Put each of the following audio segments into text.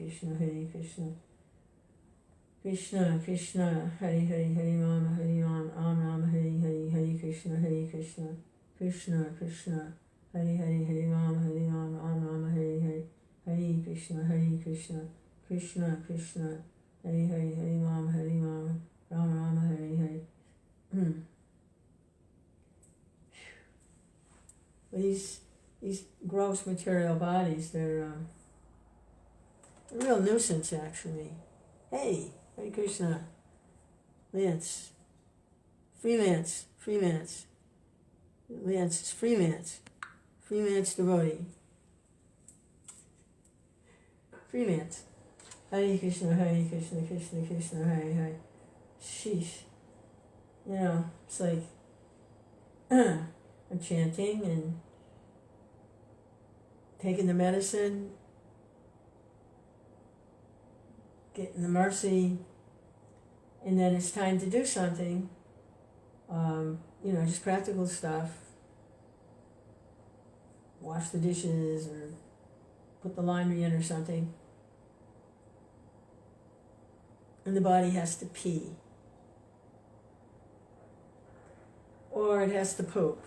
Krishna, Hare Krishna. Krishna, Krishna, Hare Hare, Hare Rama, Hare Rama, Ram Rama, Hare Hare, Hare Krishna, Hare Krishna. Krishna, Krishna, Hare Hare, Hare Rama, Hare Rama, Ram Rama, Hare Hare, Hare Krishna, Hare Krishna. Krishna, Krishna, Hare Hare, Hare Rama, Hare Rama, Ram Rama, Hare Hare. These gross material bodies, they're a real nuisance, actually. Hey, Hare Krishna, Lance, freelance, Lance is freelance devotee, freelance. Hare Krishna, Hare Krishna, Krishna Krishna, Hare Hare. Sheesh. You know, it's like I'm chanting and taking the medicine, getting the mercy, and then it's time to do something, just practical stuff. Wash the dishes or put the laundry in or something. And the body has to pee. Or it has to poop.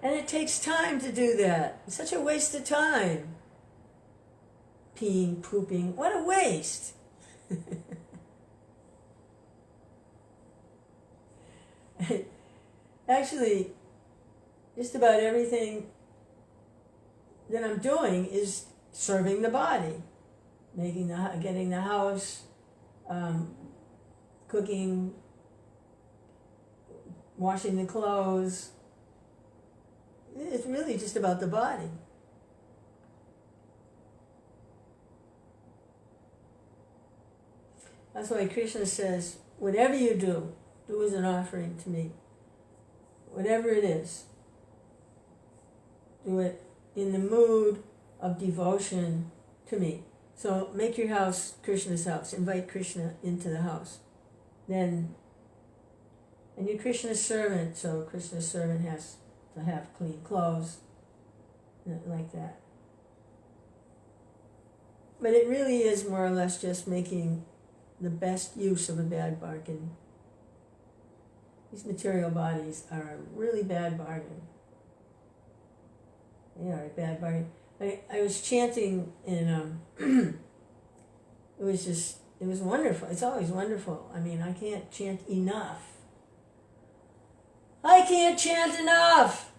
And it takes time to do that. It's such a waste of time. Peeing, pooping, what a waste. Actually, just about everything that I'm doing is serving the body, getting the house, cooking, washing the clothes. It's really just about the body. That's why Krishna says, whatever you do as an offering to me. Whatever it is, do it in the mood of devotion to me. So make your house Krishna's house. Invite Krishna into the house. And you're Krishna's servant, so Krishna's servant has to have clean clothes, like that. But it really is more or less just making the best use of a bad bargain. These material bodies are a really bad bargain. They are a bad bargain. I was chanting and it was wonderful. It's always wonderful. I mean, I can't chant enough. I can't chant enough!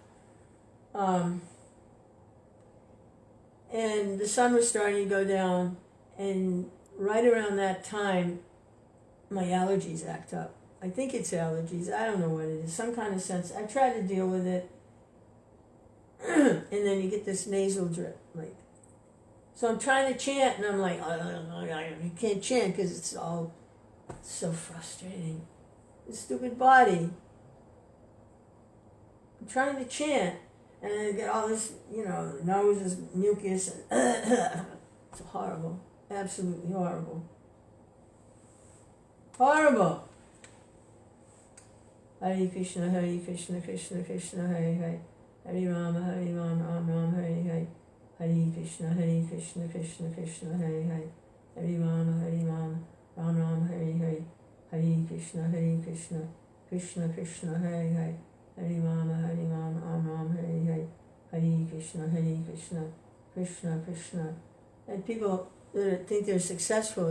And the sun was starting to go down, and right around that time, my allergies act up. I think it's allergies. I don't know what it is. Some kind of sense. I try to deal with it. And then you get this nasal drip. So I'm trying to chant, and I'm like, I can't chant because it's all so frustrating. This stupid body. I'm trying to chant, and I get all this, nose is mucus. And it's horrible. Absolutely horrible. Horrible. Hare Krishna, Krishna Krishna, Hare Hare. Hare Rama, Ram Rama, Hare Hare. Hare Krishna, Krishna Krishna, Hare Hare. Hare Rama, Ram Rama, Hare Hare. Hare Krishna, Krishna Krishna, Hare Hare. Hare Rama, Ram Rama, Hare Hare. Hare Krishna, Krishna Krishna. And people that think they're successful,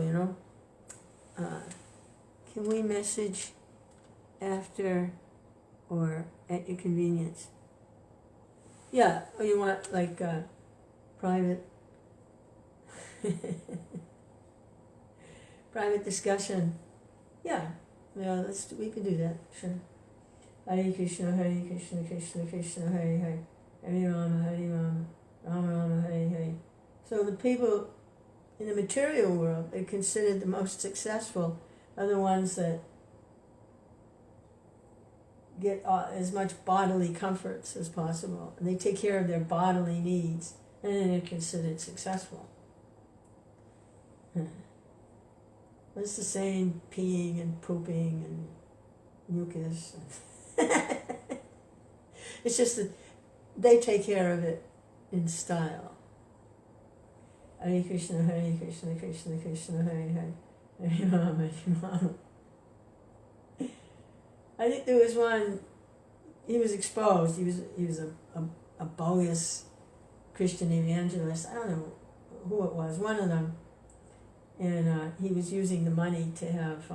can we message after or at your convenience? Yeah, or you want private private discussion? Yeah, we can do that, sure. Hare Krishna, Krishna Krishna, Hare Hare. Hare Rama, Ram Rama, Hare Hare. So the people in the material world, they're considered the most successful, are the ones that get as much bodily comforts as possible. And they take care of their bodily needs, and then they're considered successful. It's the same peeing and pooping and mucus. It's just that they take care of it in style. Hare Krishna, Krishna Krishna, Hare Hare, Hare Rama, Hare Rama. I think there was one, he was exposed, he was a bogus Christian evangelist, I don't know who it was, one of them, and he was using the money to have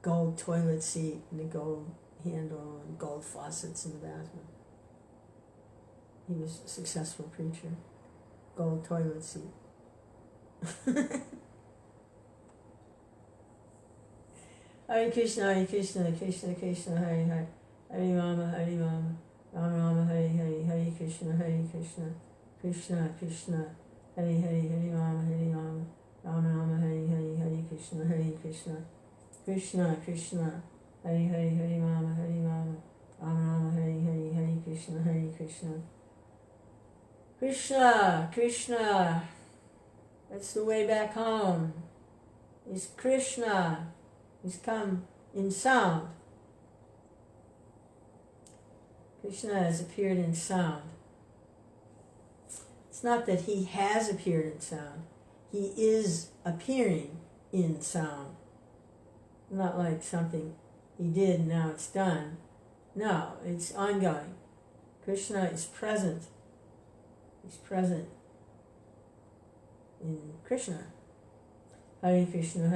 gold toilet seat and a gold handle and gold faucets in the bathroom. He was a successful preacher. Gold toilet seat. Hare Krishna, Krishna Krishna, Hare Hare, Hare Rama, Rama Rama, Hare Hare, Hare Krishna, Krishna Krishna, Hare Hare, Hare Rama, Rama Rama, Hare Hare, Hare Krishna, Krishna Krishna, Hare Hare, Hare Rama, Rama Rama, Hare Hare, Hare Krishna, Krishna Krishna. That's the way back home. Is Krishna. He's come in sound. Krishna has appeared in sound. It's not that he has appeared in sound. He is appearing in sound. Not like something he did and now it's done. No, it's ongoing. Krishna is present. He's present in Krishna. Hare Krishna,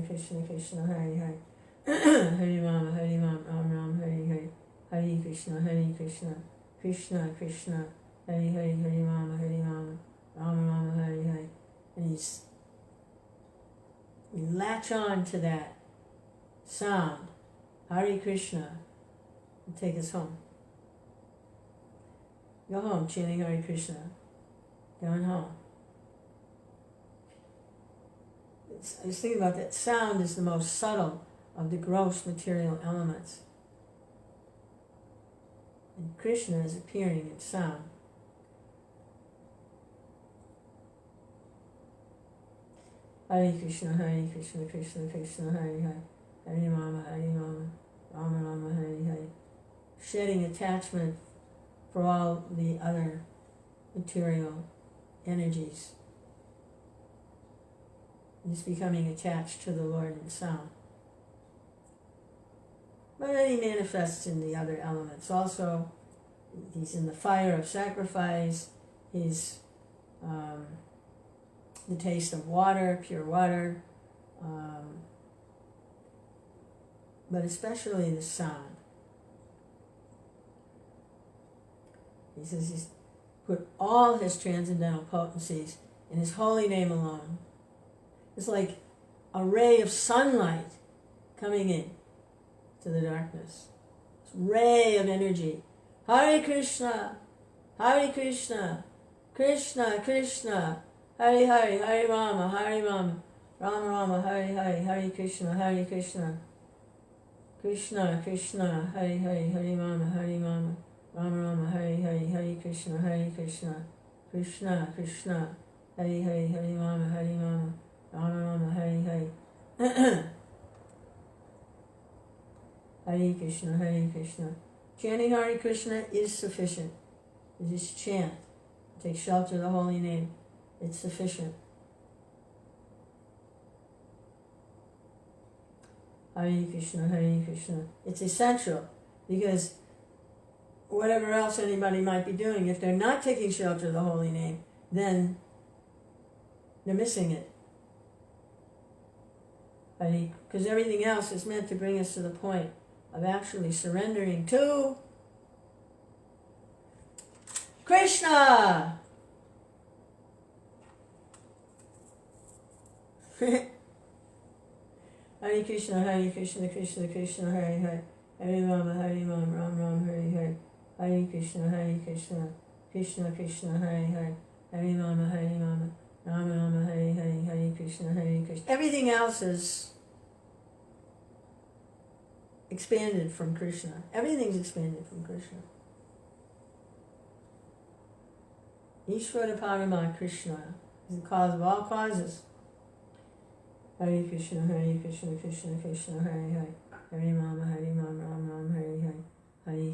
Krishna Krishna, Hare Hare, Hare Rama, Rama Rama, Hare Hare, Hare Krishna, Krishna Krishna, Hare Hare, Hare Rama, Rama Rama, Hare Hare. And we latch on to that sound, Hare Krishna, and take us home. Go home chanting Hare Krishna. Going home. I was thinking about that. Sound is the most subtle of the gross material elements. And Krishna is appearing in sound. Hare Krishna, Krishna Krishna, Hare Hare, Hare Rama, Rama Rama, Hare Hare. Shedding attachment for all the other material energies. He's becoming attached to the Lord in sound. But then he manifests in the other elements also. He's in the fire of sacrifice. He's the taste of water, pure water. But especially the sound. He says he's put all his transcendental potencies in his holy name alone. It's like a ray of sunlight coming in to the darkness. This ray of energy. Hare Krishna, Krishna Krishna, Hare Hare, Hare Rama, Rama Rama, Hare Hare, Hare Krishna, Krishna Krishna, Hare Hare, Hare Rama, Rama Rama, Hare Hare, Hare Krishna, Krishna Krishna, Hare Hare, Hare Rama, Rama Rama, Hare Hare. Hare Krishna. Chanting Hare Krishna is sufficient. You just chant. Take shelter of the holy name. It's sufficient. Hare Krishna. It's essential because whatever else anybody might be doing, if they're not taking shelter of the holy name, then they're missing it. Because everything else is meant to bring us to the point of actually surrendering to Krishna. Hare Krishna, Krishna Krishna, Hare Hare, Hare Rama, Rama Rama, Hare Hare, Hare Krishna, Krishna Krishna, Hare Hare, Hare Rama, Rama Rama, Hare Hare, Hare Krishna, Krishna. Everything else is expanded from Krishna. Everything's expanded from Krishna. Ishvara Parama Krishna is the cause of all causes. Hare Krishna, Krishna Krishna, Hare Hare, Hare Rama, Rama Rama, Hare Hare, Hare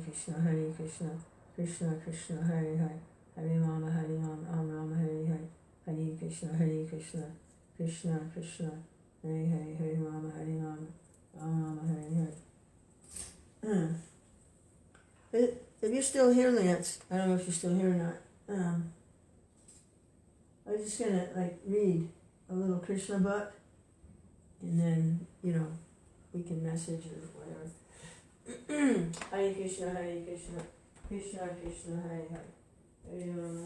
Krishna, Krishna Krishna Hare Hare, Hare Rama Rama Hare Hare, Hare Krishna Krishna Krishna Hare Hare, Hare Rama Rama Hare Hare. If you're still here, Lance, I don't know if you're still here or not. I'm just gonna read a little Krishna book, and then we can message or whatever. Hare Krishna, Krishna Krishna, Hare Hare, Hare Rama,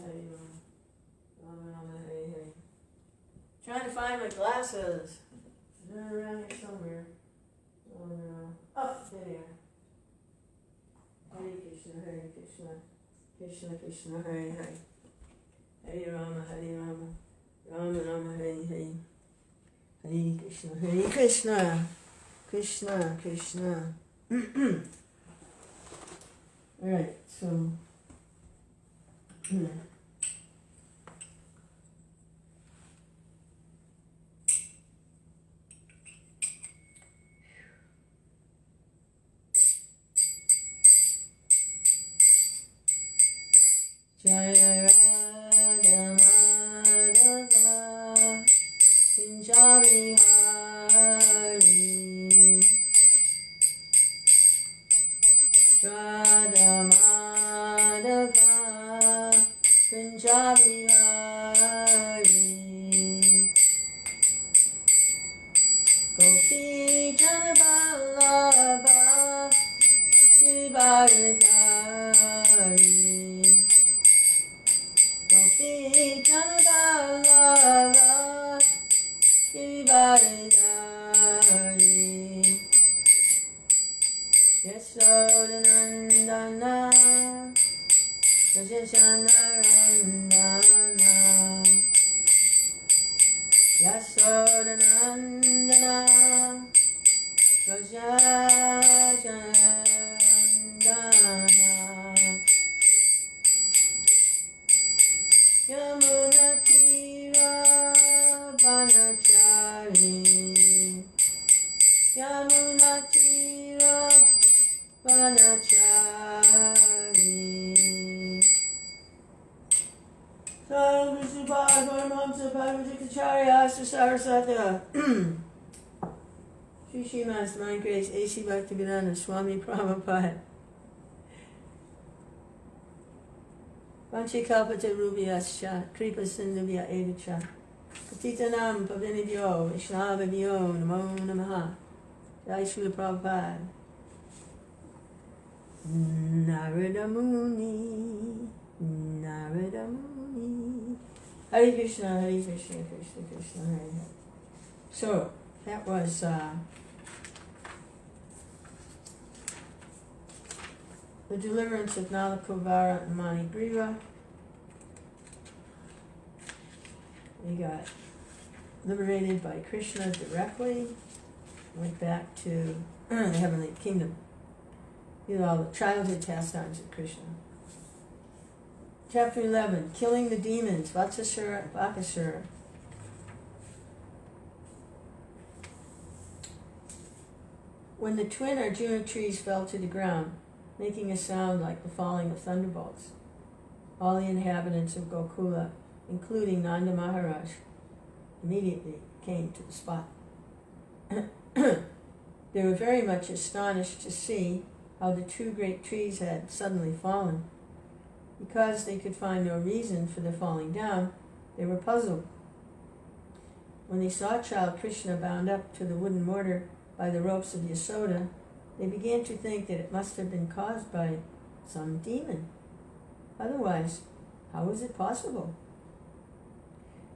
Rama Rama, Hare Hare. Trying to find my glasses. They're around here somewhere. Oh, there they are. Hare Krishna, Krishna Krishna, Hare Hare, Hare Rama, Rama Rama, Hare Hare, Hare Krishna, Krishna Krishna. All right, so. Jaya Radha Madhava Kunjabi Hari Radha Madhava Kunjabi Hari Gopi Janaballabha Giridhari Gopi Janaballabha Giridhari Yasodhanandana Rajashanarandana Yasodhanandana Rajashanarandana Yamunatira Vanachari Yamunatira Vanachari Sadhu Vishubhad Paramhamsa Paramahansa Saraswata Sri Sriman's Mind Grace A.C. Bhaktivedanta Swami Prabhupada Vanchikalpata Rubhyascha Kripa Sindhubhya Evacha Patitanam Pavinidhyo Vaishnavabhyo Namo Namaha Jai Srila Prabhupada Narada Muni Hare Krishna Krishna Krishna Hare Hare. So that was the deliverance of Nalakuvara and Manigriva. They got liberated by Krishna directly, went back to the heavenly kingdom. All the childhood pastimes of Krishna. Chapter 11, Killing the Demons, Vatsāsura and Bakāsura. When the twin Arjuna trees fell to the ground, making a sound like the falling of thunderbolts, all the inhabitants of Gokula, including Nanda Maharaj, immediately came to the spot. They were very much astonished to see how the two great trees had suddenly fallen. Because they could find no reason for their falling down, they were puzzled. When they saw child Krishna bound up to the wooden mortar by the ropes of Yasoda, they began to think that it must have been caused by some demon. Otherwise, how was it possible?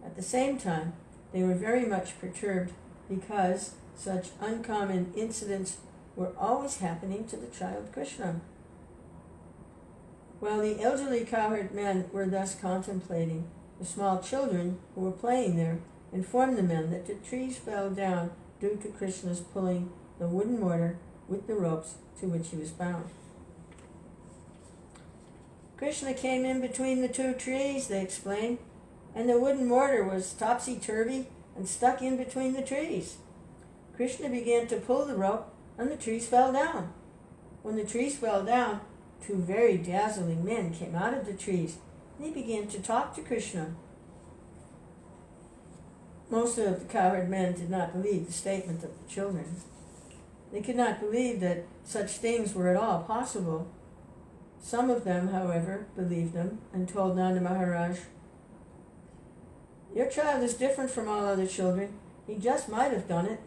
At the same time, they were very much perturbed because such uncommon incidents were always happening to the child Krishna. While the elderly cowherd men were thus contemplating, the small children who were playing there informed the men that the trees fell down due to Krishna's pulling the wooden mortar with the ropes to which he was bound. Krishna came in between the two trees, they explained, and the wooden mortar was topsy-turvy and stuck in between the trees. Krishna began to pull the rope, and the trees fell down. When the trees fell down, two very dazzling men came out of the trees, and they began to talk to Krishna. Most of the cowherd men did not believe the statement of the children. They could not believe that such things were at all possible. Some of them, however, believed them and told Nanda Maharaj, "Your child is different from all other children. He just might have done it."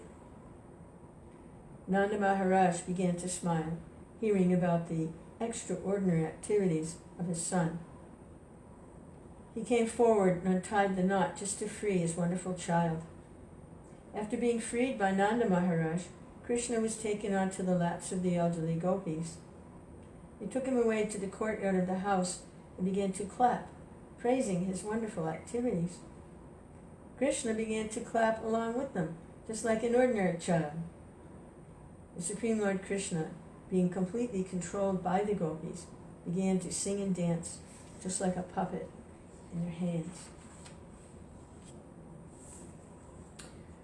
Nanda Maharaj began to smile, hearing about the extraordinary activities of his son. He came forward and untied the knot just to free his wonderful child. After being freed by Nanda Maharaj, Krishna was taken onto the laps of the elderly gopis. They took him away to the courtyard of the house and began to clap, praising his wonderful activities. Krishna began to clap along with them, just like an ordinary child. The Supreme Lord Krishna, being completely controlled by the gopis, began to sing and dance, just like a puppet in their hands.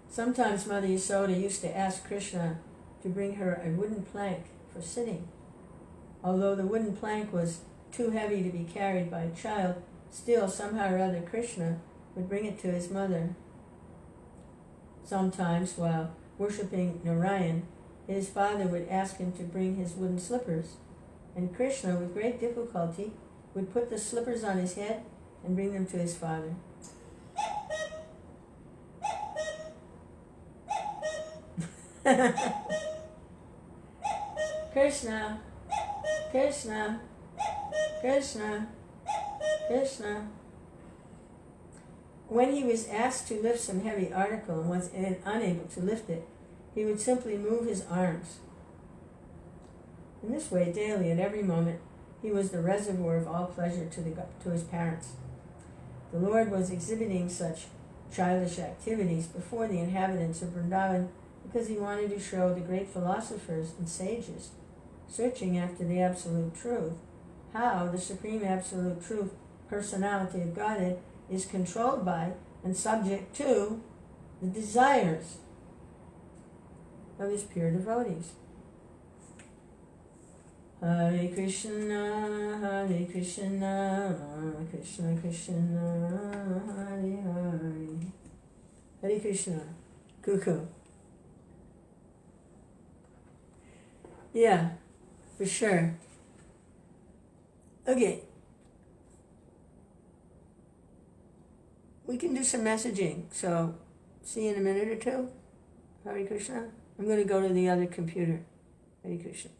Sometimes Mother Yasoda used to ask Krishna to bring her a wooden plank for sitting. Although the wooden plank was too heavy to be carried by a child, still somehow or other Krishna would bring it to his mother. Sometimes, while worshipping Narayan, his father would ask him to bring his wooden slippers, and Krishna, with great difficulty, would put the slippers on his head and bring them to his father. Krishna, Krishna, Krishna, Krishna. When he was asked to lift some heavy article and was unable to lift it, he would simply move his arms. In this way, daily, at every moment, he was the reservoir of all pleasure to his parents. The Lord was exhibiting such childish activities before the inhabitants of Vrindavan because he wanted to show the great philosophers and sages, searching after the Absolute Truth, how the Supreme Absolute Truth, Personality of Godhead, is controlled by and subject to the desires of his pure devotees. Hare Krishna, Hare Krishna, Krishna Krishna, Hare Hare. Hare Krishna, cuckoo. Yeah, for sure. Okay. We can do some messaging, so see you in a minute or two. Hare Krishna. I'm going to go to the other computer. Hare Krishna.